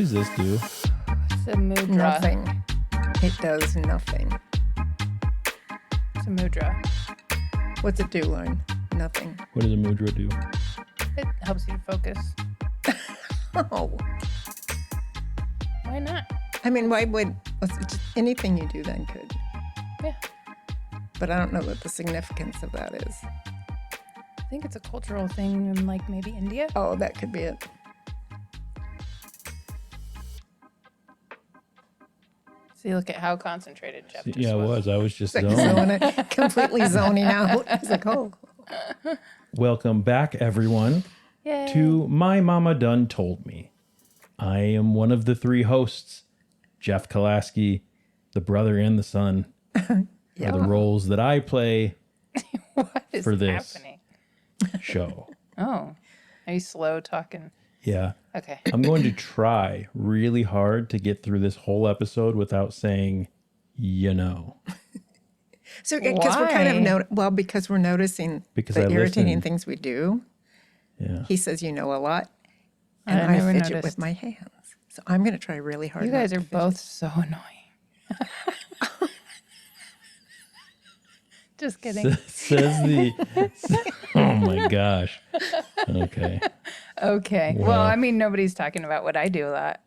does this do? It's a mudra. Nothing. It does nothing. It's a mudra. What's it do, Lauren? Nothing. What does a mudra do? It helps you focus. Oh. Why not? I mean, why would just anything you do then could? Yeah. But I don't know what the significance of that is. I think it's a cultural thing in like maybe India. Oh, that could be it. See, look at how concentrated Jeff just Yeah, I was. was. I was just Like zoning. completely zoning out. I was like, oh. Welcome back, everyone, Yay. to My Mama Done Told Me. I am one of the three hosts, Jeff Kolaski, the brother and the son, are the roles that I play What is for this. happening? show. Oh, are you slow talking? Yeah. Okay. I'm going to try really hard to get through this whole episode without saying, you know. So, because we're kind Why? of, because we're noticing Because the I irritating listened. things we do. Yeah. He says, you know, a lot. And I I never fidget noticed. with my hands. So I'm going to try really hard. You not guys to are fidget. both so annoying. Just kidding. Says the. Oh my gosh. Okay. Okay. Well. Well, I mean, nobody's talking about what I do a lot.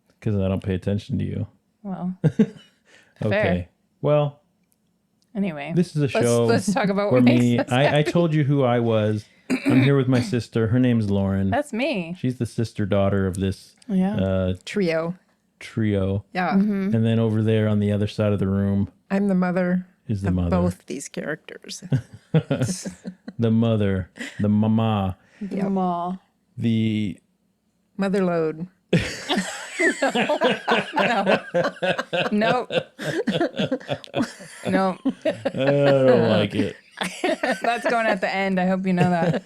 Because I don't pay attention to you. Well, Okay. Fair. Well, anyway. this is a show Let's talk about where what me. makes us I told you who I was. I'm here with my sister. Her name's Lauren. That's me. She's the sister daughter of this Yeah. Trio. trio. Yeah. Mm-hmm. And then over there on the other side of the room I'm the mother is the of mother. both these characters. The mother, the mama, Mama. the Mother load. Nope. Nope. I don't like it. That's going at the end. I hope you know that.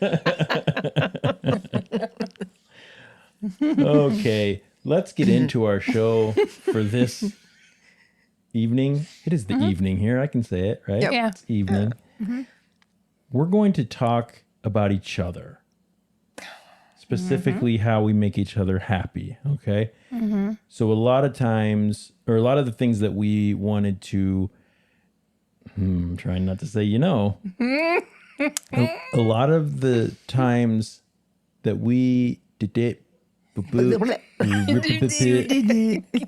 Okay, let's get into our show for this evening. It is the evening here. I can say it, right? Yep. Yeah. It's evening. We're going to talk about each other. Specifically how we make each other happy, okay? So a lot of times, or a lot of the things that we wanted to, I'm trying not to say, you know, a lot of the times that we did it,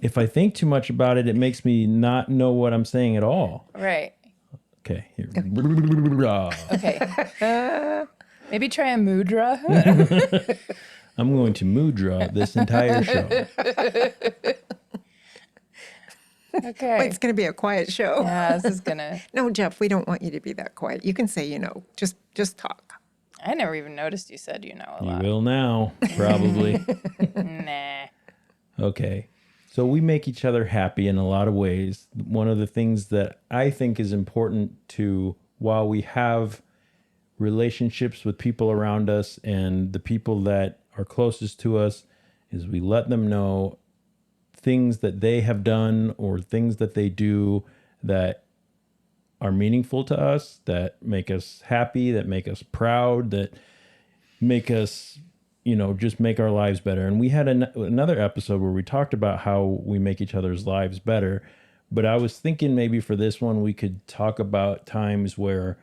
if I think too much about it, it makes me not know what I'm saying at all. Right. Okay, here. Okay. Maybe try a mudra. I'm going to mudra this entire show. Okay. It's going to be a quiet show. Yeah, this is gonna. No, Jeff, we don't want you to be that quiet. You can say, you know, just talk. I never even noticed you said you know a You lot. will now, probably. Nah. Okay. So we make each other happy in a lot of ways. One of the things that I think is important to, while we have relationships with people around us and the people that are closest to us, is we let them know things that they have done or things that they do that are meaningful to us, that make us happy, that make us proud, that make us, you know, just make our lives better. And we had another episode where we talked about how we make each other's lives better. But I was thinking maybe for this one, we could talk about times where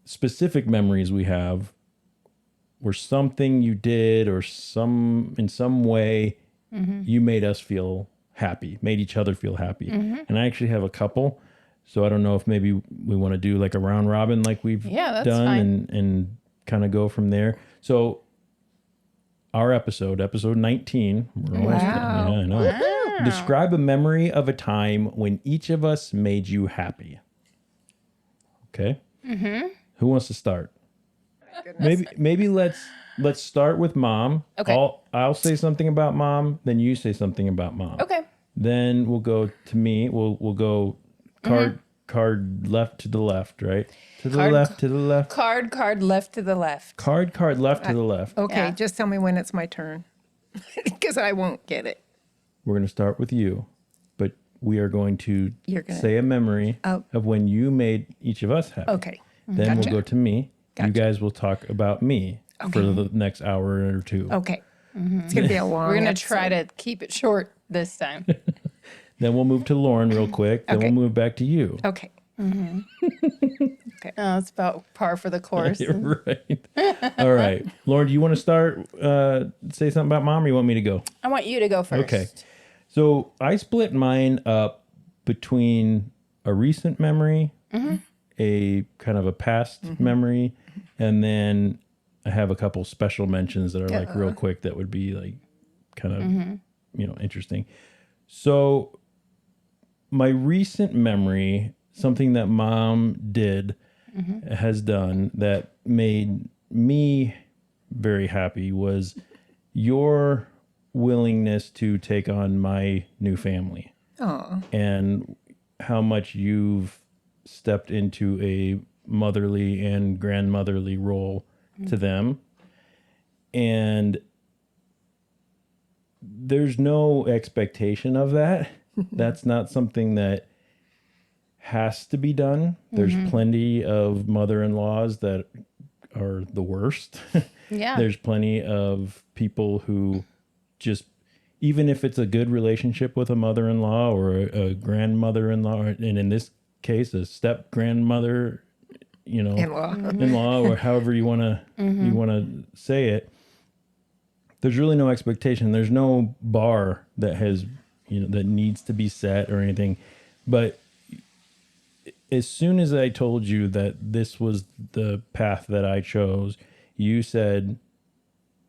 specific memories we have where something you did or in some way you made us feel happy, made each other feel happy. And I actually have a couple. So I don't know if maybe we want to do like a round robin like we've That's done fine. and kind of go from there. So our episode 19. We're almost done. Yeah, I know. Wow. Describe a memory of a time when each of us made you happy. Okay. Who wants to start? Maybe let's start with mom. Okay. I'll say something about mom, then you say something about mom. Okay. Then we'll go to me. We'll go card left to the left, right? To the Card- left, to the left. Card left to the left. Card left to the left. Okay, Yeah. just tell me when it's my turn. Because I won't get it. We're going to start with you, but we are going to You're gonna- say a memory Oh. of when you made each of us happy. Okay. Then Gotcha. we'll go to me. Gotcha. You guys will talk about me for the next hour or two. Okay. It's going to be a long We're going to episode. try to keep it short this time. Then we'll move to Lauren real quick. Then Okay. we'll move back to you. Okay. Oh, it's about par for the course. Right. All right. Lauren, do you want to start, say something about mom, or you want me to go? I want you to go first. Okay. So I split mine up between a recent memory, a kind of a past memory, and then I have a couple special mentions that are like real quick that would be like kind of, interesting. So my recent memory, something that mom did, has done that made me very happy was your willingness to take on my new family. Oh, And how much you've stepped into a motherly and grandmotherly role to them. And there's no expectation of that. That's not something that has to be done. There's plenty of mother-in-laws that are the worst. Yeah. There's plenty of people who just, even if it's a good relationship with a mother-in-law or a grandmother-in-law, and in this case, a step-grandmother, in-law. in-law, or however you want to say it, there's really no expectation. There's no bar that has, that needs to be set or anything. But as soon as I told you that this was the path that I chose, you said,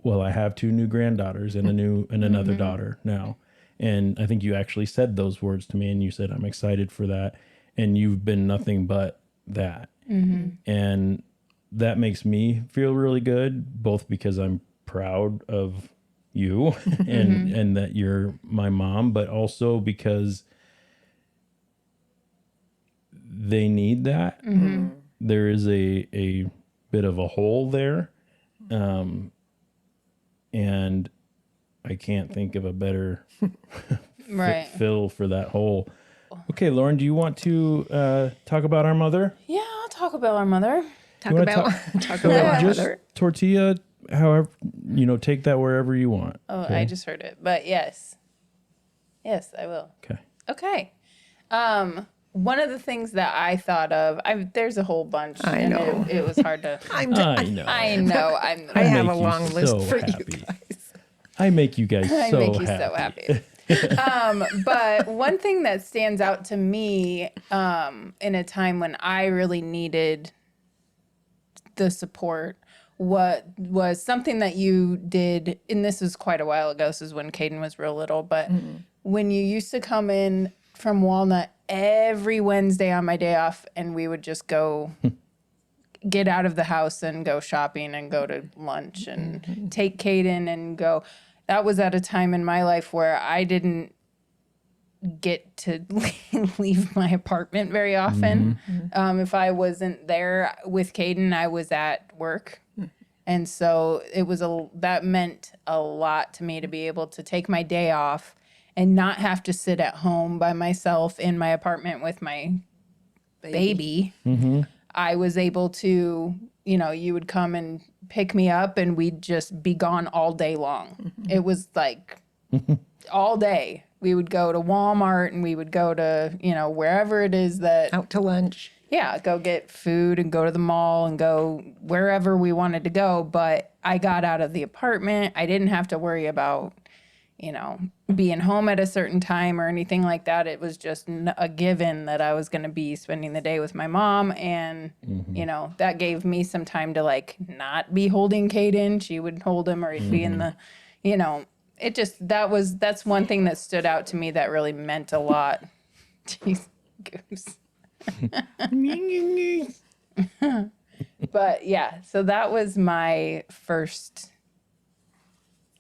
well, I have 2 new granddaughters and another daughter now. And I think you actually said those words to me, and you said, I'm excited for that. And you've been nothing but that. And that makes me feel really good, both because I'm proud of you and that you're my mom, but also because they need that. There is a bit of a hole there. And I can't think of a better Right. fill for that hole. Okay, Lauren, do you want to talk about our mother? Yeah, I'll talk about our mother. Talk wanna about talk talk about just mother. tortilla, however, take that wherever you want. Oh, Okay? I just heard it. But yes. Yes, I will. Okay. Okay. One of the things that I thought of, there's a whole bunch. I and know. it was hard to. I know. I know. I have make a you long list so for happy. you guys. I make you guys I so make you happy. so happy. But one thing that stands out to me in a time when I really needed the support, what was something that you did, and this was quite a while ago, this is when Caden was real little, but when you used to come in from Walnut every Wednesday on my day off, and we would just go get out of the house and go shopping and go to lunch and take Caden and go. That was at a time in my life where I didn't get to leave my apartment very often. If I wasn't there with Caden, I was at work. And so that meant a lot to me to be able to take my day off and not have to sit at home by myself in my apartment with my baby. I was able to, you would come and pick me up and we'd just be gone all day long. It was like all day. We would go to Walmart and we would go to, wherever it is that, Out to lunch. yeah, go get food and go to the mall and go wherever we wanted to go. But I got out of the apartment. I didn't have to worry about, being home at a certain time or anything like that. It was just a given that I was going to be spending the day with my mom. And, that gave me some time to not be holding Caden. She would hold him or he'd be in the, it just, that's one thing that stood out to me that really meant a lot. Jeez, Goose. But yeah, so that was my first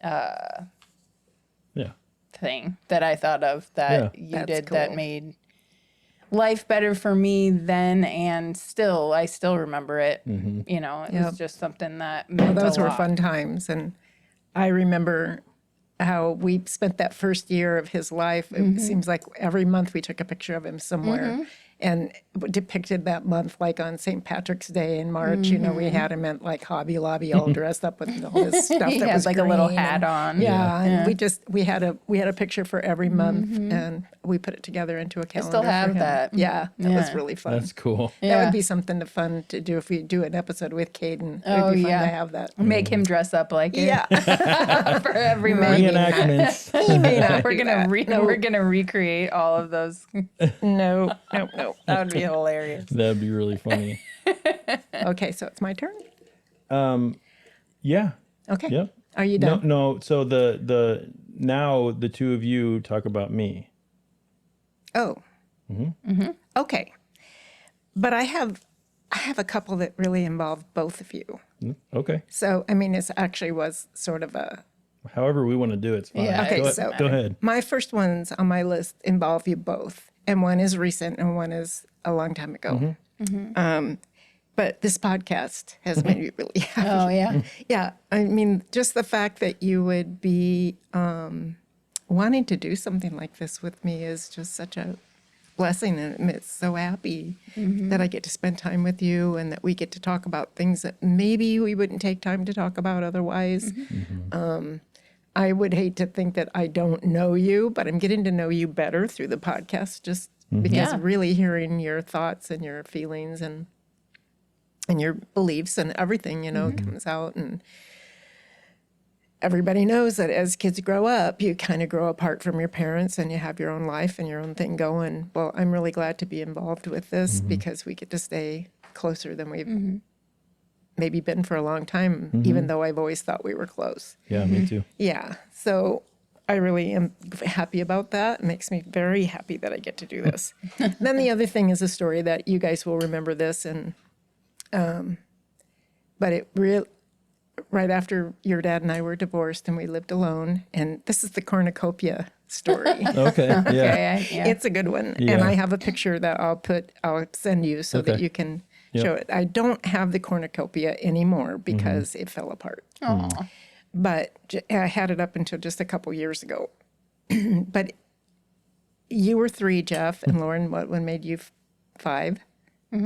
Yeah. thing that I thought of that you That's did that cool. made life better for me then, and I still remember it. It Yep. was just something that Well, meant those a were lot. fun times. And I remember how we spent that first year of his life. It seems like every month we took a picture of him somewhere. and depicted that month like on St. Patrick's Day in March. You know, we had him at like Hobby Lobby all dressed up with all this stuff He that had was like a little green hat and- on. Yeah, and we had a picture for every month, and we put it together into a calendar. still for have him. that. Yeah, that was Yeah. really fun. That's cool. That Yeah. would be something fun to do if we do an episode with Caden. It Oh, would be fun yeah. to have that. Make him dress up like it. Yeah, For every month. Reenactments. he may not. We're do gonna that. we're gonna recreate all of those. No. That would be hilarious. That'd be really funny. Okay, so it's my turn. Yeah. Okay. Yep. Are you No, done? no. So the now the two of you talk about me. Oh. Okay. But I have a couple that really involve both of you. Okay. So I mean, it actually was sort of a. However we want to do it, it's fine. Yeah, Okay, go, so- go ahead. My first ones on my list involve you both, and one is recent and one is a long time ago. But this podcast has made me really happy. Oh yeah. Yeah, I mean, just the fact that you would be wanting to do something like this with me is just such a blessing, and it makes so happy that I get to spend time with you and that we get to talk about things that maybe we wouldn't take time to talk about otherwise. I would hate to think that I don't know you, but I'm getting to know you better through the podcast just because Yeah. really hearing your thoughts and your feelings and your beliefs and everything, you know, comes out. And everybody knows that as kids grow up, you kind of grow apart from your parents and you have your own life and your own thing going. Well, I'm really glad to be involved with this because we get to stay closer than we've maybe been for a long time, even though I've always thought we were close. Yeah, me too. Yeah. So I really am happy about that. It makes me very happy that I get to do this. Then the other thing is a story that you guys will remember this, and but it right after your dad and I were divorced and we lived alone, and this is the cornucopia story. Okay. Yeah. Okay. Yeah. It's a good one, and Yeah. I have a picture that I'll send you so that Okay. you can Yep. show it. I don't have the cornucopia anymore because it fell apart. Aw. But I had it up until just a couple years ago. But you were 3, Jeff, and Lauren, what one made you 5? 6.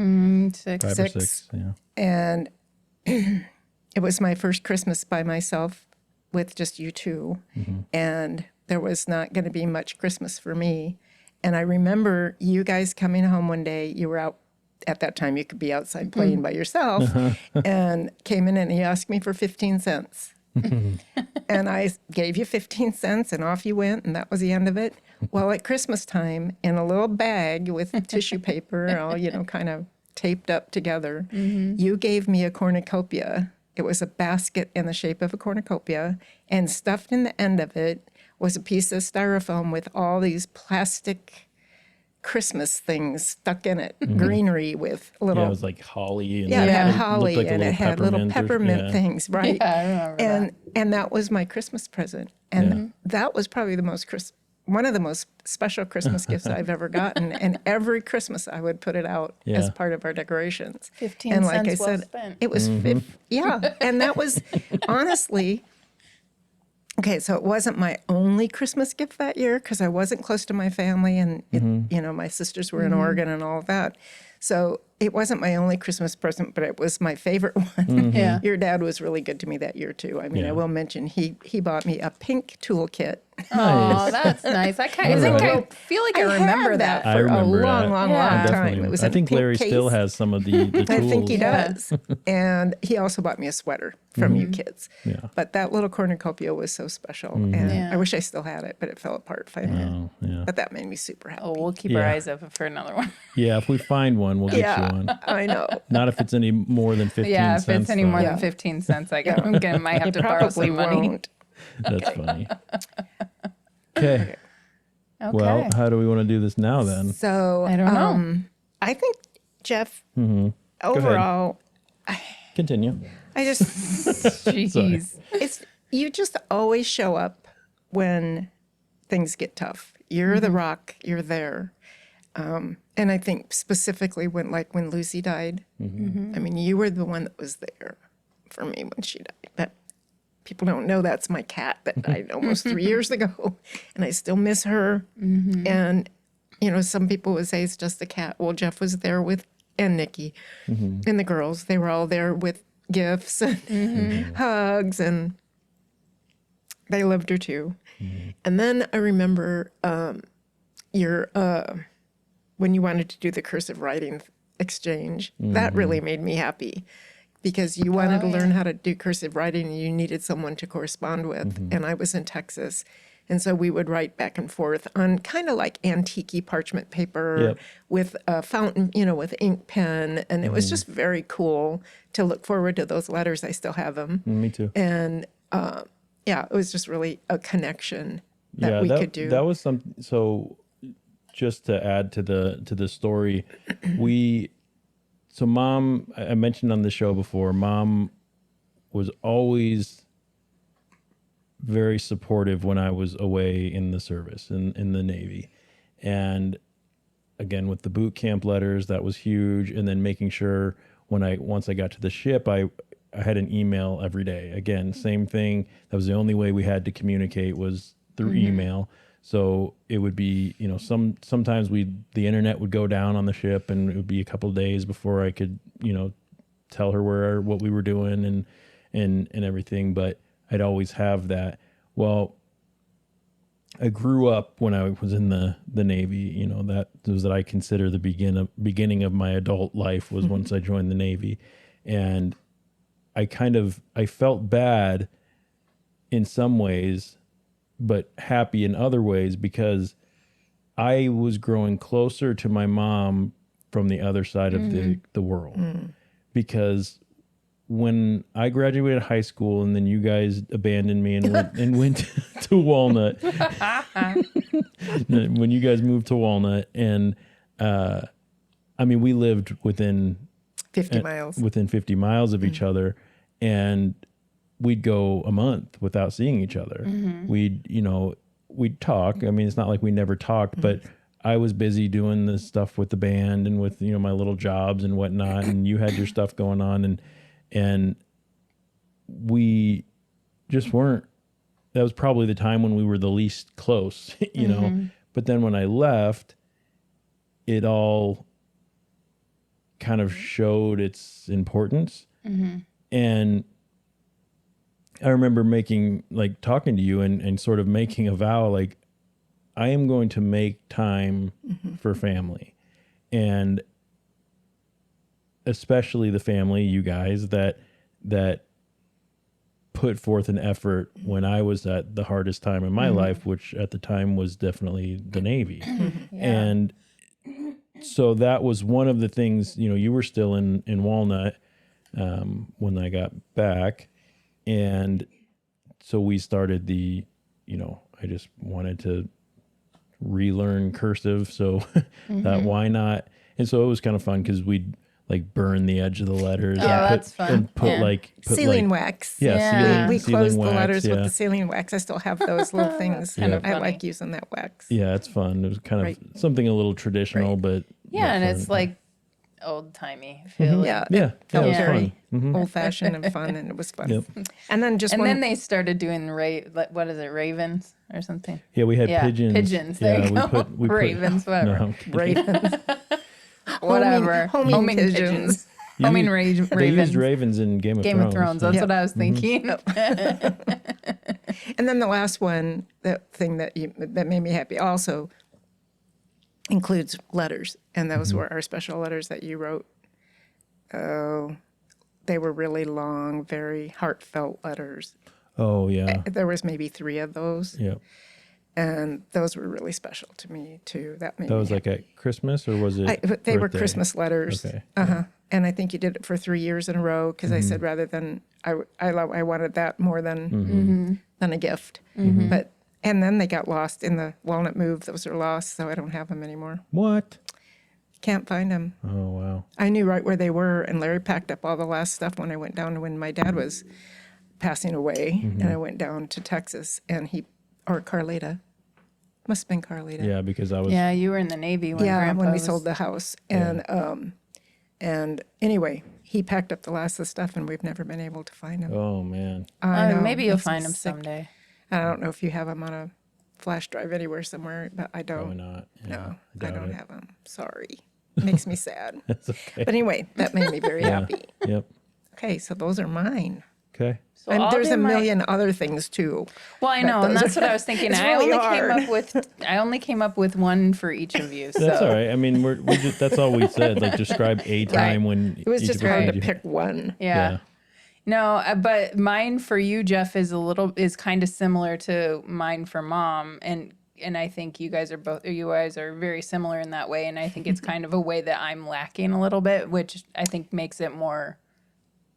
5 or 6. 6. Yeah. And it was my first Christmas by myself with just you two. And there was not going to be much Christmas for me. And I remember you guys coming home one day. You were out at that time, you could be outside playing by yourself, and came in and you asked me for 15 cents. And I gave you 15 cents and off you went, and that was the end of it. Well, at Christmas time, in a little bag with tissue paper, all, you know, kind of taped up together, you gave me a cornucopia. It was a basket in the shape of a cornucopia, and stuffed in the end of it was a piece of styrofoam with all these plastic Christmas things stuck in it, greenery with little. Yeah, it was like holly. And Yeah, it had looked holly like a and it had little or- peppermint yeah. things, right? Yeah, I remember that. And that was my Christmas present, and that was probably one of the most special Christmas gifts I've ever gotten. And every Christmas I would put it out as Yeah. part of our decorations. 15 and like cents I well said, spent. it was yeah, and that was honestly. Okay, so it wasn't my only Christmas gift that year because I wasn't close to my family, and you know, my sisters were in Oregon and all of that. So it wasn't my only Christmas present, but it was my favorite one. Yeah. Your dad was really good to me that year too. I mean, Yeah. I will mention he bought me a pink toolkit. Oh, that's nice. I kind All of right. feel like I remember had that. I for a remember long, that. long, Yeah. long time. Definitely. It was I in a think pink Larry still case. has some of the tools. I think he Yeah. does. And he also bought me a sweater from you kids. Yeah. But that little cornucopia was so special. And Yeah. I wish I still had it, but it fell apart finally. Oh, yeah. But that made me super happy. Oh, we'll keep our Yeah. eyes open for another one. Yeah, if we find one, we'll get yeah, you one. I know. Not if it's any more than 15 Yeah, if cents. it's any though. more Yeah. than 15 cents, might have to borrow Probably some money. won't. That's funny. Okay. Okay. Well, how do we want to do this now then? So I don't know. I think, Jeff, ahead. overall, Continue. I just Jeez. it's you just always show up when things get tough. You're the rock. You're there. And I think specifically when Lucy died, I mean, you were the one that was there for me when she died. But people don't know that's my cat that died almost 3 years ago, and I still miss her. And some people would say it's just the cat. Well, Jeff was there and Nikki and the girls. They were all there with gifts and hugs, and they loved her too. And then I remember your when you wanted to do the cursive writing exchange. That really made me happy because you wanted to learn how to do cursive writing and you needed someone to correspond with. And I was in Texas. And so we would write back and forth on kind of like antique parchment paper with a fountain, with ink pen. And it was just very cool to look forward to those letters. I still have them. Me too. And it was just really a connection that we could do. That was so just to add to the story, Mom, I mentioned on the show before, Mom was always very supportive when I was away in the service, in the Navy. And again, with the boot camp letters, that was huge. And then making sure once I got to the ship, I had an email every day. Again, same thing. That was the only way we had to communicate was through email. So it would be, sometimes the internet would go down on the ship and it would be a couple of days before I could, tell her what we were doing and everything. But I'd always have that. Well, I grew up when I was in the Navy, that I consider the beginning of my adult life was once I joined the Navy. And I felt bad in some ways, but happy in other ways because I was growing closer to my mom from the other side of the world. Because when I graduated high school and then you guys abandoned me and went to Walnut, when you guys moved to Walnut, and we lived within 50 miles. Within 50 miles of each other, and we'd go a month without seeing each other. We'd talk. It's not like we never talked, but I was busy doing this stuff with the band and with, my little jobs and whatnot. And you had your stuff going on and we just weren't, that was probably the time when we were the least close, but then when I left, it all kind of showed its importance. And I remember talking to you and sort of making a vow, like, I am going to make time for family. And especially the family, you guys, that put forth an effort when I was at the hardest time in my life, which at the time was definitely the Navy. And so that was one of the things, you were still in Walnut when I got back. And so we started I just wanted to relearn cursive. So that why not? And so it was kind of fun because we'd burn the edge of the letters. That's fun. And put sealing wax. Yeah. We sealing closed wax, the letters with the sealing wax. I still have those little things. I like using that wax. Yeah, it's fun. It was kind of something a little traditional, but and fun. it's like old timey. Feel Yeah, it was very fun. old fashioned and fun, and it was fun. Yep. And then then they started doing what is it, ravens or something? Yeah, we had pigeons. Pigeons. There you go. We put ravens. Whatever. No, ravens. Whatever. Homing pigeons. Ravens. They used ravens in Game of Thrones. That's what I was thinking. And then the last one, that thing that made me happy also includes letters. And those were our special letters that you wrote. Oh, they were really long, very heartfelt letters. Oh, yeah. There was maybe 3 of those. Yeah. And those were really special to me, too. That was like at Christmas, or was it They were birthday? Christmas letters. Okay. And I think you did it for 3 years in a row because I said rather than, I wanted that more than a gift. But and then they got lost in the Walnut move. Those are lost, so I don't have them anymore. What? Can't find them. Oh, wow. I knew right where they were, and Larry packed up all the last stuff when I went down when my dad was passing away, and I went down to Texas, and or Carlita. Must have been Carlita. Yeah, because I was... Yeah, you were in the Navy when Grandpa when we was... sold the house. And anyway, he packed up the last of the stuff, and we've never been able to find him. Oh, man. I know. Maybe you'll Makes me find him sick. someday. I don't know if you have them on a flash drive anywhere somewhere, but I Probably don't. not. Yeah, No, I doubt don't it. have them. Sorry. Makes me sad. That's okay. But anyway, that made me very happy. Yep. Okay, so those are mine. Okay. So And I'll there's do a my- million other things too. Well, I but know, and those that's are- what I was thinking. it's I really only hard. came up with one for each of you. So That's all right. I mean, we just, that's all we said. Like, describe a time when It was each just of us hard made to you- pick one. yeah. No, but mine for you, Jeff, is kind of similar to mine for Mom, and I think you guys are very similar in that way, and I think it's kind of a way that I'm lacking a little bit, which I think makes it more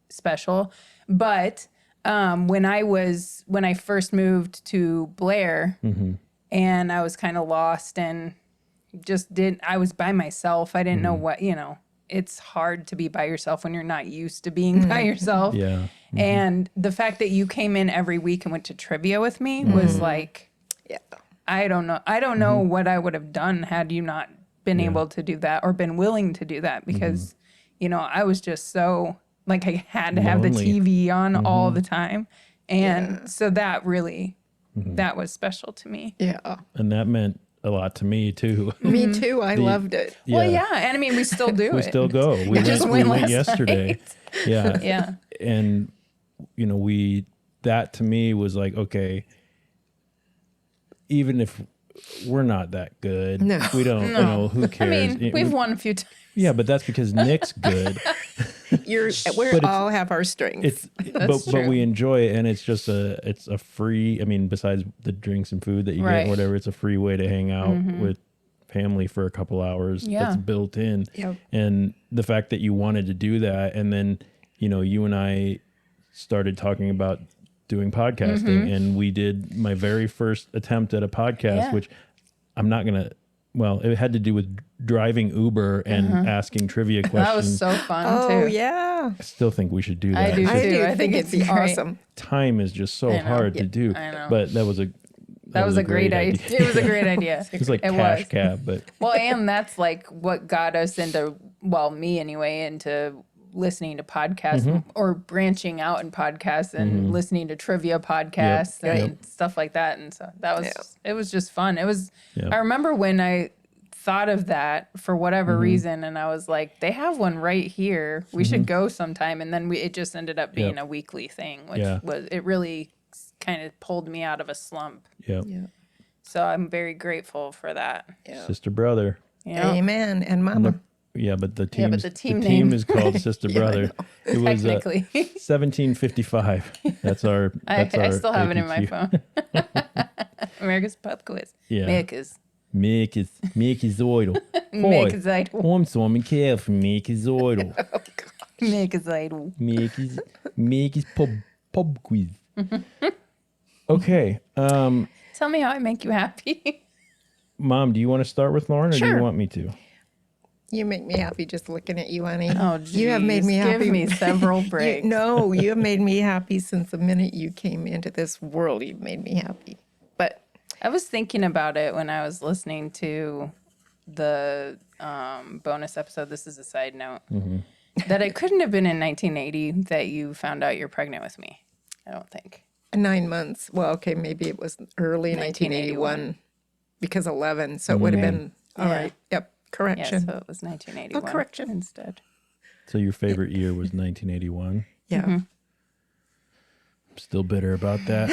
special. But when I first moved to Blair, and I was kind of lost and I was by myself. I didn't know what, it's hard to be by yourself when you're not used to being by yourself. Yeah. And the fact that you came in every week and went to trivia with me was like, Yeah. I don't know. I don't know what I would have done had you not been able to do that or been willing to do that because, I was just so like I had to have the Lonely. TV on all the time. And so that really, that was special to me. Yeah. And that meant a lot to me too. Me too. I loved it. Well, yeah. And I mean, we still do We it. still go. We just went went last yesterday. night. Yeah. Yeah. And that to me was like, okay, even if we're not that good, No. we don't, who I cares? mean, we've won a few times. Yeah, but that's because Nick's good. We it's- all have our strengths. But true. we enjoy it, and it's just it's a free. I mean, besides the drinks and food that you Right. get, whatever, it's a free way to hang out with family for a couple hours. Yeah. That's built in. Yep. And the fact that you wanted to do that, and then you and I started talking about doing podcasting, and we did my very first attempt at a podcast, Yeah. which I'm not gonna. Well, it had to do with driving Uber and asking trivia questions. That was so fun Oh, too. yeah. I still think we should do that. I do It's I just- too. do I think it'd be it's great. awesome. time is just so I know. hard to do. I know. But that was a Great idea. It was a great idea. It's like It cash was. cab, but Well, and that's like what got us into, me anyway, into listening to podcasts or branching out in podcasts and listening to trivia podcasts and stuff like that. And so that was, it was just fun. It was, I remember when I thought of that for whatever reason, and I was like, they have one right here. We should go sometime. And then it just ended up being a weekly thing, which it really kind of pulled me out of a slump. yeah, So I'm very grateful for that. sister brother. Yeah. Amen. And Mama. Yeah, but the team, but the team name. is called Sister Brother. It was Technically. 1755. That's our. I That's our still have it in my APQ. phone. America's Pub Quiz. Yeah. America's. Make is idol. America's Idol. Kom så mycket för Make idol. America's Idol. Make is pub quiz. Okay, Tell me how I make you happy. Mom, do you want to start with Lauren, or do Sure. you want me to? You make me happy just looking at you, honey. Oh, you have made geez. me happy. Give me several breaks. No, you have made me happy since the minute you came into this world. You've made me happy. But I was thinking about it when I was listening to the bonus episode. This is a side note. That it couldn't have been in 1980 that you found out you're pregnant with me. I don't think. 9 months. Well, okay, maybe it was early 1981 because 11. So it would have been all Yeah. right. Yep. Yeah, Correction. so it was 1981. Oh, correction. Instead. So your favorite year was 1981. Yeah. I'm still bitter about that.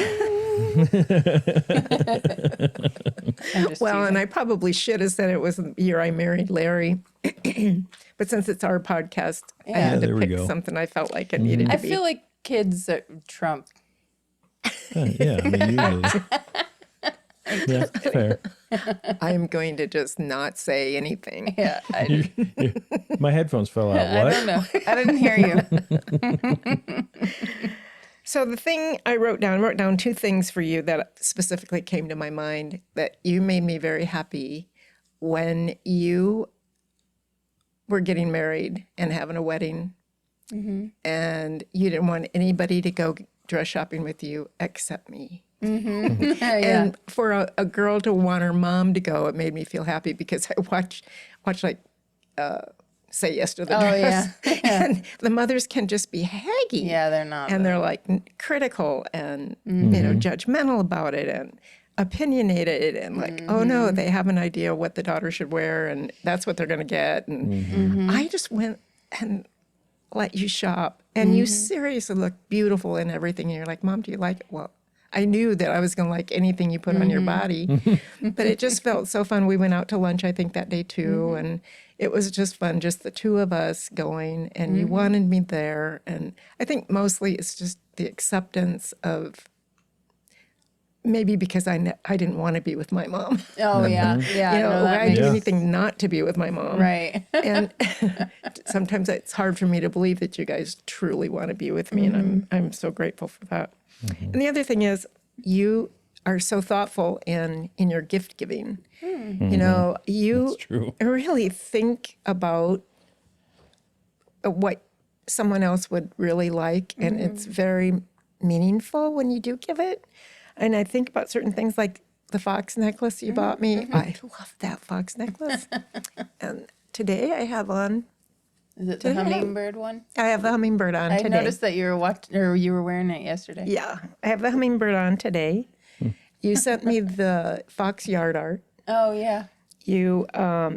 I'm just Well, teasing. and I probably should have said it was the year I married Larry. But since it's our podcast, I had there to we pick go. something I felt like it needed to I be. feel like kids trump. Yeah, I mean, usually. Yeah, fair. I'm going to just not say anything. Yeah, My headphones fell out. I What? don't know. I didn't hear you. So the thing I wrote down two things for you that specifically came to my mind that you made me very happy when you were getting married and having a wedding, and you didn't want anybody to go dress shopping with you except me. Yeah. And for a girl to want her mom to go, it made me feel happy because I watch like Say Yes to the Oh, Dress. yeah. And the mothers can just be haggy. Yeah, they're not. And they're like critical and, you know, judgmental about it. And opinionated and like, oh no, they have an idea what the daughter should wear and that's what they're going to get. And I just went and let you shop. And you seriously look beautiful in everything. And you're like, Mom, do you like it? Well, I knew that I was going to like anything you put on your body, but it just felt so fun. We went out to lunch, I think, that day too. And it was just fun, just the two of us going, and you wanted me there. And I think mostly it's just the acceptance of maybe because I didn't want to be with my mom. Oh yeah, yeah. You know, no, that I'd do makes anything not to be with my mom. right. And sometimes it's hard for me to believe that you guys truly want to be with me, and I'm so grateful for that. And the other thing is, you are so thoughtful in your gift giving. You know, you That's true. really think about what someone else would really like, and it's very meaningful when you do give it. And I think about certain things like the fox necklace you bought me. I love that fox necklace. And today I have on, Is it the hummingbird one? I have the hummingbird on I today. noticed that you were watching, or you were wearing it yesterday. Yeah, I have the hummingbird on today. You sent me the fox yard art. Oh yeah. You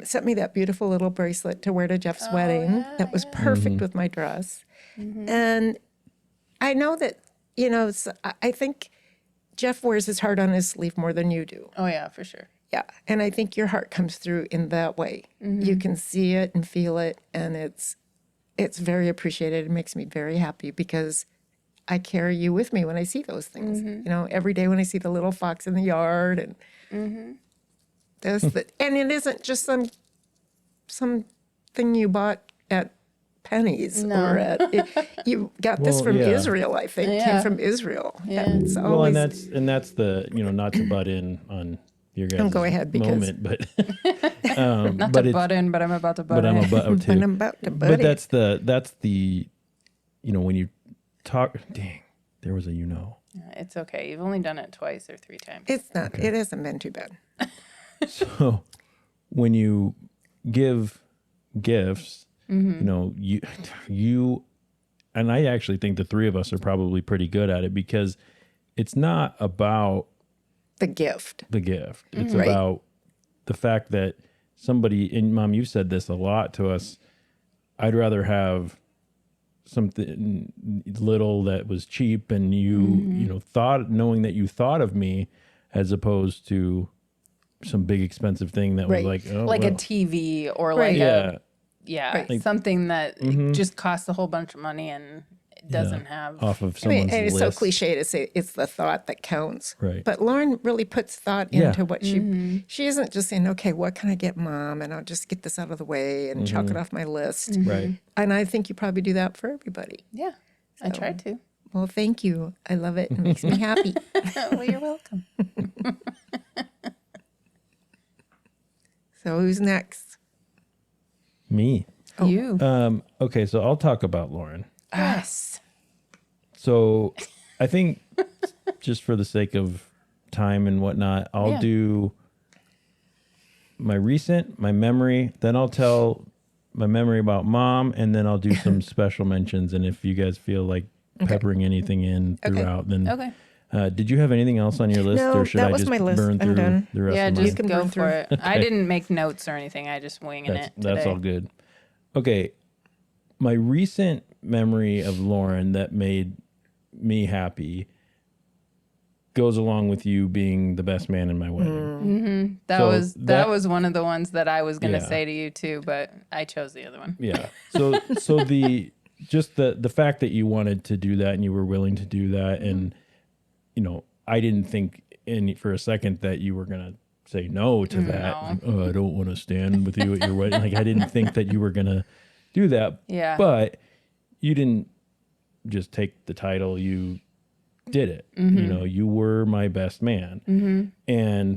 sent me that beautiful little bracelet to wear to Jeff's wedding that was perfect with my dress. And I know that, you know, I think Jeff wears his heart on his sleeve more than you do. Oh yeah, for sure. Yeah. And I think your heart comes through in that way. You can see it and feel it, and it's very appreciated. It makes me very happy because I carry you with me when I see those things. You know, every day when I see the little fox in the yard and and it isn't just something you bought at Penny's or you got this Well, from yeah. Israel, I think. Came from Israel. Yeah. It's Well, always and that's the, you know, not to butt in on your guys' go ahead, because- moment, but Not but to it's, butt in, but I'm about to butt but I'm in. about when to. I'm about to But buddy. that's the, you know, when you talk. Dang, there was a you know. It's okay. You've only done it twice or 3 times. It's not. It hasn't been too bad. So when you give gifts, you know, you and I actually think the three of us are probably pretty good at it because it's not about The gift. the gift. It's Right. about the fact that somebody, and Mom, you said this a lot to us. I'd rather have something little that was cheap and you know, knowing that you thought of me as opposed to some big expensive thing that Right. was like, oh, like well. a TV or Right. like Yeah. a something that just costs a whole bunch of money and it doesn't have. Off of I mean, someone's and it's list. so cliche to say it's the thought that counts. Right. But Lauren really puts thought Yeah. into what she isn't just saying, okay, what can I get Mom? And I'll just get this out of the way and chalk it off my list. Right. And I think you probably do that for everybody. Yeah, I tried to. Well, thank you. I love it. It makes me happy. Well, you're welcome. So who's next? Me. You. Okay, so I'll talk about Lauren. Yes. So I think just for the sake of time and whatnot, I'll Yeah. do my recent, my memory, then I'll tell my memory about Mom, and then I'll do some special mentions. And if you guys feel like peppering anything in throughout, then Okay. Did you have anything else on your list, No, or should that I was just my list. burn I'm through done. the rest Yeah, of just mine? go burn for through. it. I didn't make notes or anything. I just winging it That's today. all good. Okay, my recent memory of Lauren that made me happy goes along with you being the best man in my wedding. That So was that- was one of the ones that I was gonna Yeah. say to you too, but I chose the other one. Yeah. So the just the fact that you wanted to do that and you were willing to do that, and you know, I didn't think for a second that you were gonna say no to that. No. Like, oh, I don't want to stand with you at your wedding. Like I didn't think that you were gonna do that. Yeah. But you didn't just take the title. You did it. Mm-hmm. You know, you were my best man,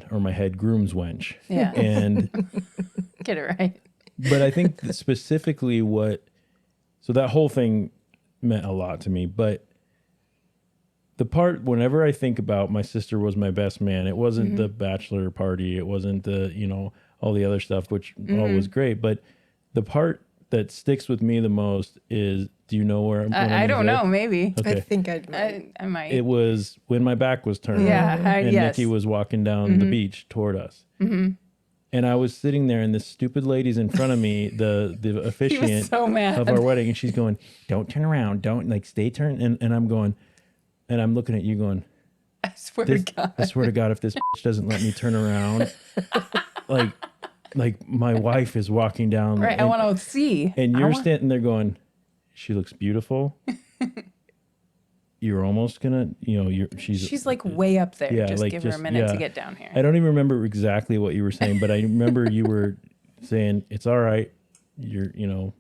or my head groom's wench. Yeah. And Get it right. but I think that specifically so that whole thing meant a lot to me. But the part, whenever I think about my sister was my best man, it wasn't the bachelor party. It wasn't the, you know, all the other stuff, which all was great. But the part that sticks with me the most is Do you know where? I don't know. Maybe. I Okay. think I'd. I might. It was when my back was turned. Yeah, and yes. Nikki was walking down the beach toward us. And I was sitting there, and this stupid lady's in front of me, the he officiant was so mad. of our wedding, and she's going, "Don't turn around, don't like stay turned." And I'm going, and I'm looking at you, going, I swear to God. I swear to God, if this bitch doesn't let me turn around, like my wife is walking down, Right. I want to see. and I you're want- standing there going, "She looks beautiful." You're almost gonna, She's like way up there. Yeah, Just like give her a just- minute to yeah. get down here. I don't even remember exactly what you were saying, but I remember you were saying, "It's all right." You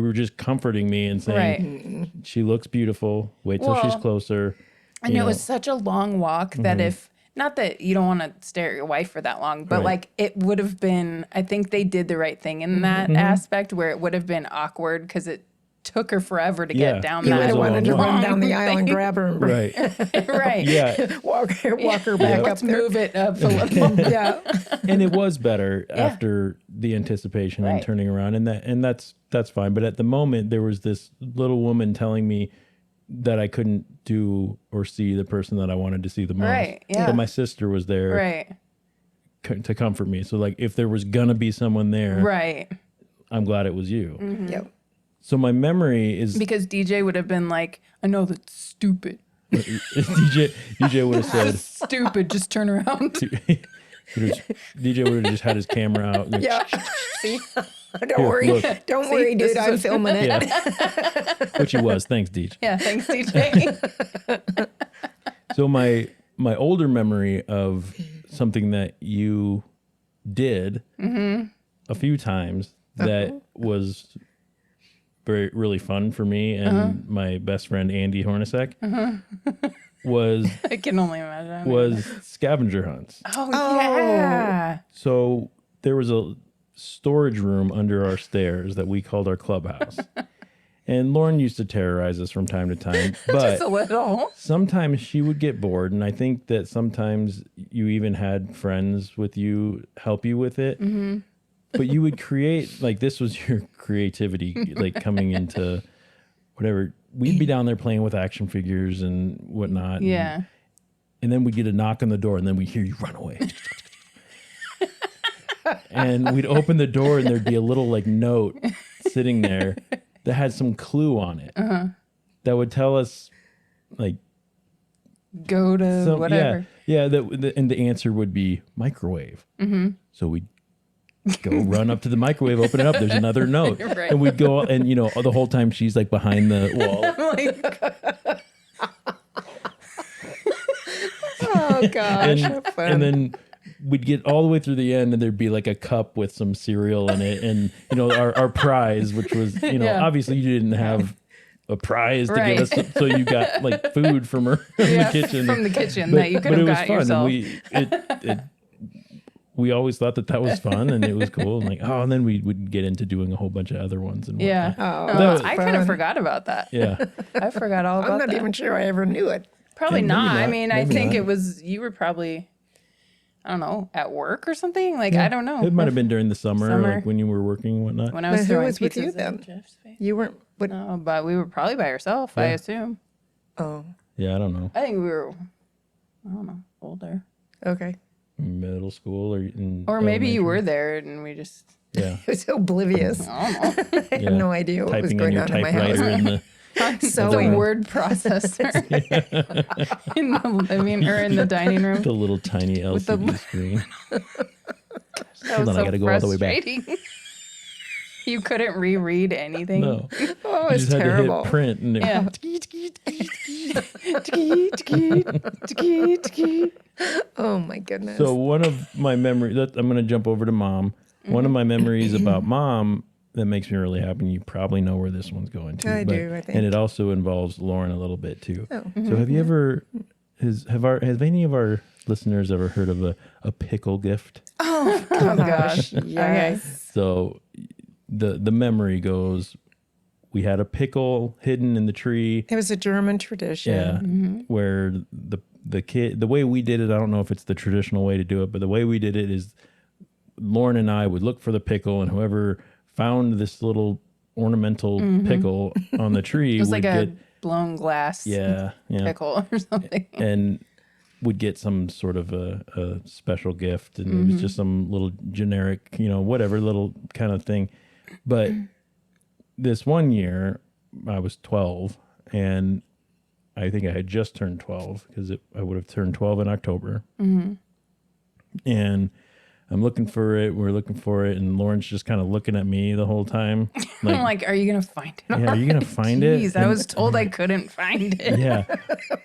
were just comforting me and saying, Right. "She looks beautiful. Wait till she's Well, closer." And you it know. was such a long walk that if, not that you don't want to stare at your wife for that long, but Right. like it would have been, I think they did the right thing in that aspect where it would have been awkward because it took her forever to Yeah. get down You You would that have was a wanted to long run walk. down the aisle and grab her and Right. right. Yeah. walk her back up Let's there. move it up a little. Yeah. And it was better after the anticipation and Right. turning around, and that's fine. But at the moment, there was this little woman telling me that I couldn't do or see the person that I wanted to see the most. Right, yeah. But my sister was there Right. to comfort me. So like, if there was gonna be someone there, Right. I'm glad it was you. Yep. So my memory is Because DJ would have been like, I know that's stupid. DJ would have said. Stupid. Just turn around. DJ would have just had his camera out. And Yeah. See? Don't worry. look. Don't worry, this dude. is I'm what- filming it. Yeah. Which he was. Thanks, DJ. Yeah. Thanks, DJ. So my older memory of something that you did a few times that was really fun for me and my best friend Andy Hornacek was I can only imagine. was scavenger hunts. Oh, yeah. So there was a storage room under our stairs that we called our clubhouse. And Lauren used to terrorize us from time to time, but Just a little. sometimes she would get bored, and I think that sometimes you even had friends with you help you with it. But you would create, like, this was your creativity, like coming into whatever. We'd be down there playing with action figures and whatnot. Yeah. And then we'd get a knock on the door, and then we'd hear you run away. And we'd open the door, and there'd be a little like note sitting there that had some clue on it that would tell us, like, Go to some, whatever. yeah. And the answer would be microwave. So we'd go run up to the microwave, open it up. There's another note, Right. and we'd go, and the whole time she's like behind the wall. Like, Oh gosh. and then we'd get all the way through the end, and there'd be like a cup with some cereal in it, and our prize, which was Yeah. obviously you didn't have a prize to Right. give us, so you got like food from her from yeah, the kitchen. from the kitchen But- that you could but have it was got fun, yourself. and we always thought that was fun, and it was cool, and and then we would get into doing a whole bunch of other ones and Yeah. whatnot. Oh, That was I kind of fun. forgot about that. Yeah. I forgot all I'm about not that. even sure I ever knew it. Probably Yeah, maybe not. I not. mean, I Maybe think not. it was, you were probably, I don't know, at work or something. Like, I don't know. It might have been during the summer, Summer. like when you were working and whatnot. When I But was who throwing was with you pizzas then? in Jeff's face. You weren't. What? No, but we were probably by ourselves, I Yeah. assume. Oh. Yeah, I don't know. I think we were, I don't know, older. Okay. Middle school Or maybe you elementary. were there and we just, Yeah. I was oblivious. I don't know. I had no idea what was Typing on going your on in my house. typewriter in the So the we- word processor in the living or in the dining room. the little tiny the- LCD screen. That Hold was on, I gotta go all the way back. frustrating. You couldn't reread anything. No, Oh, you it's just had to terrible. hit print, and it, Yeah. Oh my goodness. So one of my memories, I'm going to jump over to mom. One of my memories about mom that makes me really happy, and you probably know where this one's going to. I do, I think. And it also involves Lauren a little bit too. Oh. So have you ever, have any of our listeners ever heard of a pickle gift? oh gosh. Yes. So the memory goes, we had a pickle hidden in the tree. It was a German tradition. Yeah, where the way we did it, I don't know if it's the traditional way to do it, but the way we did it is Lauren and I would look for the pickle, and whoever found this little ornamental pickle on the tree It was would like a get blown glass pickle or something. and would get some sort of a special gift, and it was just some little generic, whatever little kind of thing. But this one year, I was 12, and I think I had just turned 12 because I would have turned 12 in October. And I'm looking for it. We're looking for it, and Lauren's just kind of looking at me the whole time. I'm like, are you going to find it? Yeah, are you gonna find it? Jeez, I was told I couldn't find it. Yeah.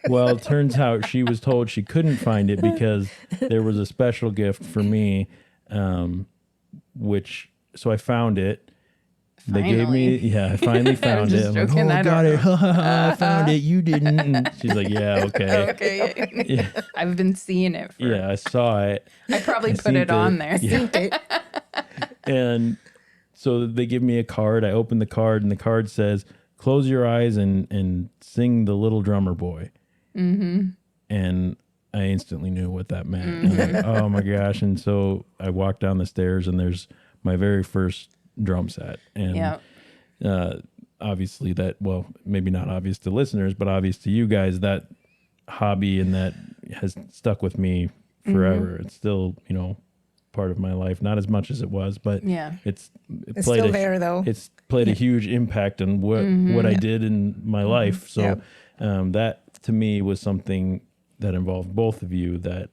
Well, it turns out she was told she couldn't find it because there was a special gift for me, so I found it. They gave me, I finally found it. just I'm like, joking, oh, I got don't it. I found it. You didn't. And she's like, yeah, okay. Okay. Yeah, I've been seeing it for. yeah, I saw it. I probably put seen it on there. Yeah. And so they give me a card. I open the card, and the card says, close your eyes and sing The Little Drummer Boy. And I instantly knew what that meant. And I'm like, oh my gosh. And so I walked down the stairs, and there's my very first drum set. And obviously maybe not obvious to listeners, but obvious to you guys, that hobby and that has stuck with me forever. It's still, part of my life, not as much as it was, but it's still there though. It's played a huge impact on what I did in my life. So that to me was something that involved both of you that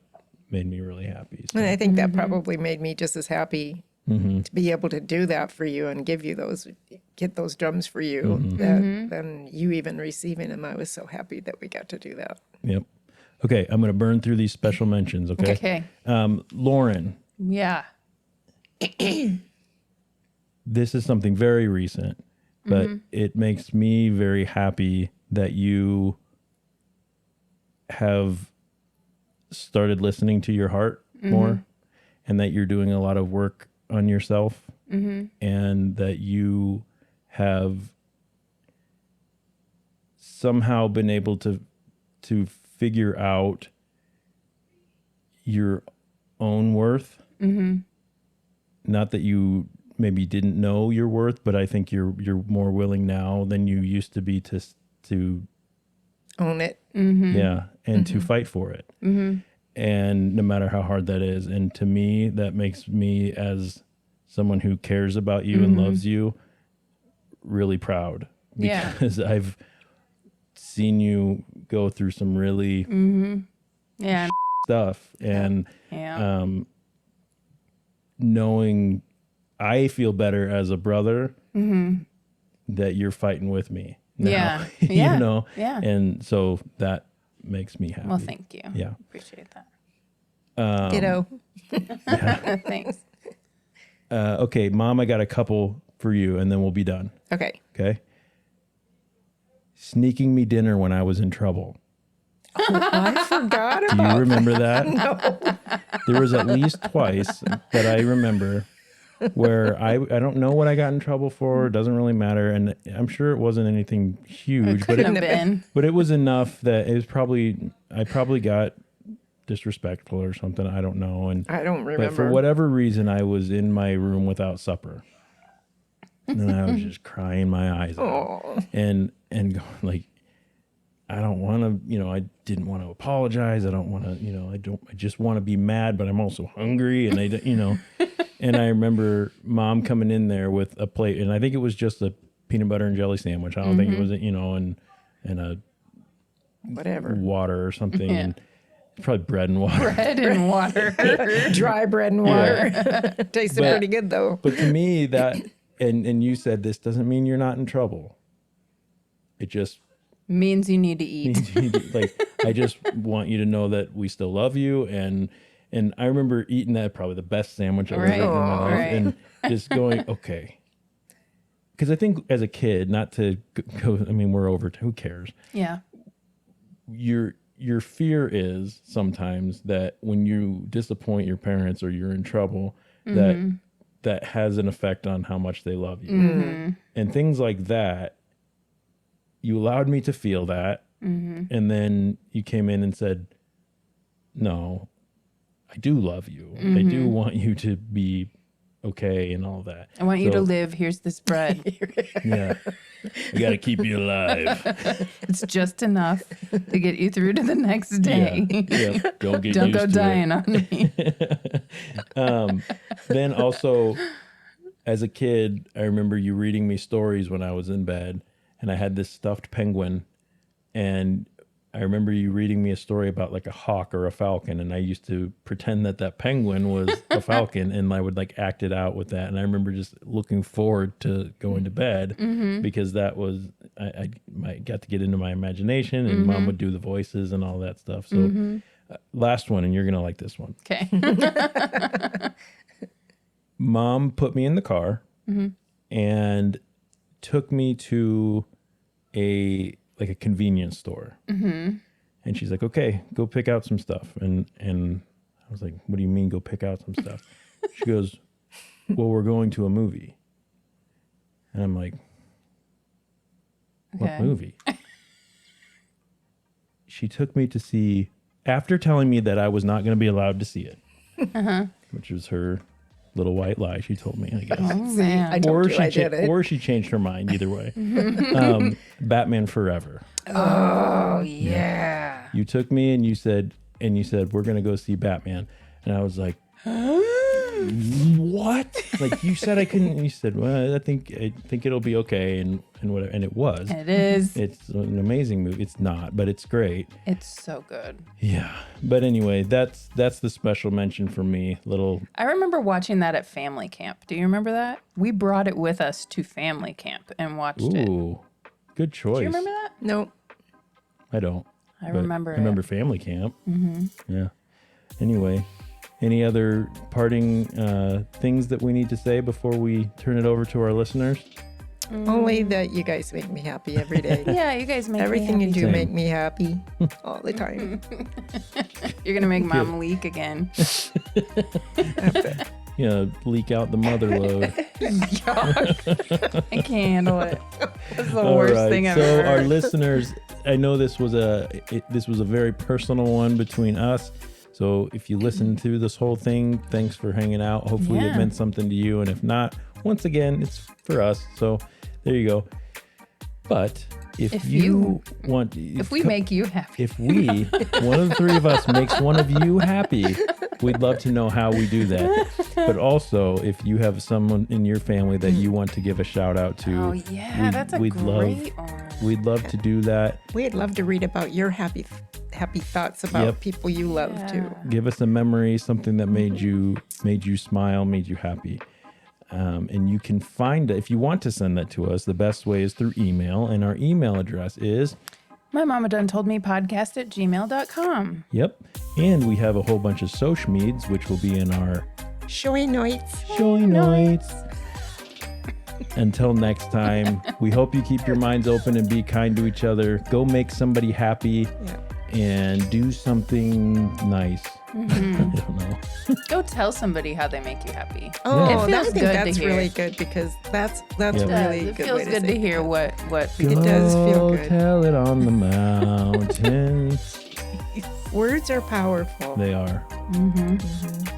made me really happy. So. And I think that probably made me just as happy to be able to do that for you and get those drums for you than you even receiving them. I was so happy that we got to do that. Yep. Okay, I'm going to burn through these special mentions, okay? Okay. Lauren. Yeah. This is something very recent, but it makes me very happy that you have started listening to your heart more, and that you're doing a lot of work on yourself, and that you have somehow been able to figure out your own worth. Not that you maybe didn't know your worth, but I think you're more willing now than you used to be to Own it. and to fight for it. And no matter how hard that is. And to me, that makes me, as someone who cares about you and loves you, really proud, because I've seen you go through some really stuff, and knowing I feel better as a brother that you're fighting with me now, and so that makes me happy. Well, thank you. Yeah. Appreciate that. Ditto. Thanks. Okay, Mom, I got a couple for you, and then we'll be done. Okay. Okay. Sneaking me dinner when I was in trouble. I forgot Do about you remember that? No. There was at least twice that I remember where I don't know what I got in trouble for. It doesn't really matter. And I'm sure it wasn't anything huge, but Couldn't have been. but it was enough that I probably got disrespectful or something. I don't know. And I don't remember. but for whatever reason, I was in my room without supper. And I was just crying my eyes out. And going like, I don't want to, I didn't want to apologize. I don't want to, I just want to be mad, but I'm also hungry. And and I remember Mom coming in there with a plate, and I think it was just a peanut butter and jelly sandwich. I don't think it was, and a whatever water or something. And probably bread and water. Bread and water. dry bread and water. Tasted pretty good though. But to me, that, and you said this doesn't mean you're not in trouble. It just means you need to eat. I just want you to know that we still love you, and I remember eating that, probably the best sandwich I've ever eaten in my life, and just going, okay, because I think as a kid, not to go, I mean, we're over, who cares? Yeah. Your fear is sometimes that when you disappoint your parents or you're in trouble, that has an effect on how much they love you, and things like that. You allowed me to feel that. And then you came in and said, no, I do love you. I do want you to be okay and all that. I want you to So, live. Here's this bread. Yeah. I got to keep you alive. It's just enough to get you through to the next day. Yeah. Don't get Don't used go to dying it. on me. Then also, as a kid, I remember you reading me stories when I was in bed, and I had this stuffed penguin, and I remember you reading me a story about like a hawk or a falcon, and I used to pretend that penguin was a falcon, and I would like act it out with that. And I remember just looking forward to going to bed because that was I got to get into my imagination, and Mom would do the voices and all that stuff. So last one, and you're gonna like this one. Okay. Mom put me in the car and took me to a convenience store. And she's like, okay, go pick out some stuff. And I was like, what do you mean go pick out some stuff? She goes, well, we're going to a movie. And I'm like, what Okay. movie? She took me to see, after telling me that I was not going to be allowed to see it, which was her little white lie she told me, I guess. Oh, man. I told you I did it. Or she changed her mind, either way. Batman Forever. Oh, yeah. You took me and you said we're gonna go see Batman, and I was like, what? Like, you said I couldn't. And you said, well, I think it'll be okay, and whatever, and it was. It is. It's an amazing movie. It's not, but it's great. It's so good. Yeah. But anyway, that's the special mention for me. I remember watching that at family camp. Do you remember that? We brought it with us to family camp and watched it. Ooh, good choice. Do you remember that? Nope. I don't. I but remember I remember it. family camp. Yeah. Anyway, any other parting things that we need to say before we turn it over to our listeners? Only that you guys make me happy every day. Yeah, you guys make Everything me you happy. do Same. make me happy all the time. You're going to make Mom leak again. You know, leak out the mother load. I can't handle it. That's the All worst right, thing I've so ever our heard. listeners, I know this was a very personal one between us. So if you listened to this whole thing, thanks for hanging out. Hopefully it Yeah. meant something to you. And if not, once again, it's for us. So there you go. But if you want, If we make you happy. if we, one of the three of us, makes one of you happy, we'd love to know how we do that. But also, if you have someone in your family that you want to give a shout out to, Oh, yeah, that's a we'd great one. we'd love to do that. We'd love to read about your happy thoughts about Yep. people you love too. Give us a memory, something that made you smile, made you happy. And you can find it if you want to send that to us. The best way is through email, and our email address is My mama done told me podcast at gmail.com. yep. And we have a whole bunch of social medias, which will be in our Showy nights. showy notes. Until next time, we hope you keep your minds open and be kind to each other. Go make somebody happy Yeah. and do something nice. I don't know. Go tell somebody how they make you happy. Oh, It feels I think good to that's hear. really good because that's Yeah. really It good feels way to good say to it. hear what It does feel Go good. Tell it on the mountain. Words are powerful. They are.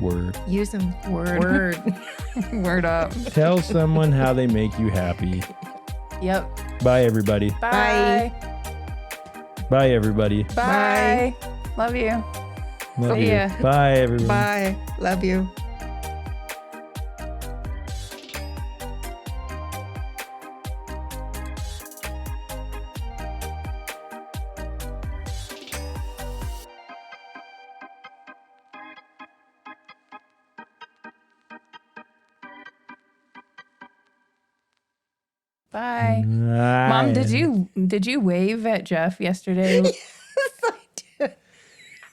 Word. Use them. Word. Word up. Tell someone how they make you happy. Yep. Bye, everybody. Bye. Bye, everybody. Bye. Love you. Love See you. ya. Bye, everyone. Bye. Love you. Bye. Bye. Mom, did you wave at Jeff yesterday?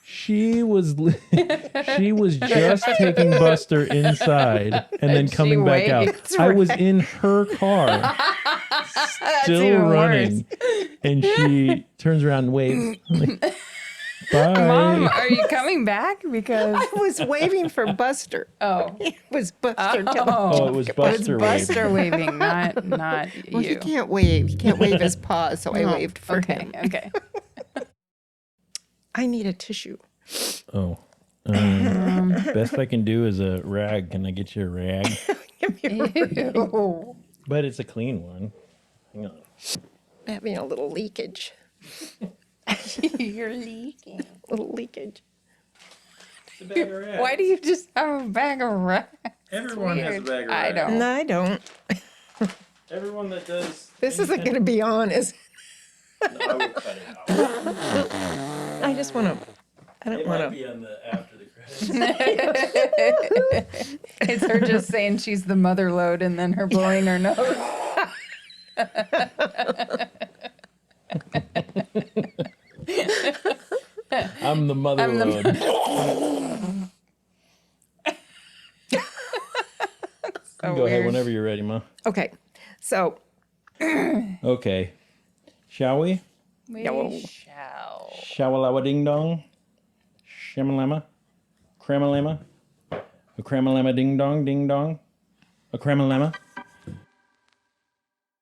She was just taking Buster inside and then And she coming back out. waved. I was in her car, still even running, and she turns around and waves. I'm like, bye. Mom, are you coming back? Because I was waving for Buster. oh, It was Buster. telling Oh, it was it's Buster waving. Buster waving, not Well, he you. can't wave. He can't wave his paws, so I Oh, waved for okay, him. okay. I need a tissue. Oh, Best I can do is a rag. Can I get you a rag? Give me a Ew. But it's a clean one. Hang on. having a little leakage. You're leaking. Little leakage. It's a bag of rags. Why do you just have a bag of rags? Everyone has a weird. bag of I rags. don't. No, I don't. Everyone that does. This isn't going to be on, is it? No, I would cut it out. I just want to. I don't It want might to. be on the after the credits. It's her just saying she's the mother load and then her blowing her nose. I'm the mother I'm the- load. So Go ahead weird. whenever you're ready, Ma. Okay, so Okay. Shall we? We Yo. shall. Shawalawa ding dong. Shamalama. Cramalama. A cramalama ding dong ding dong. A cramalama.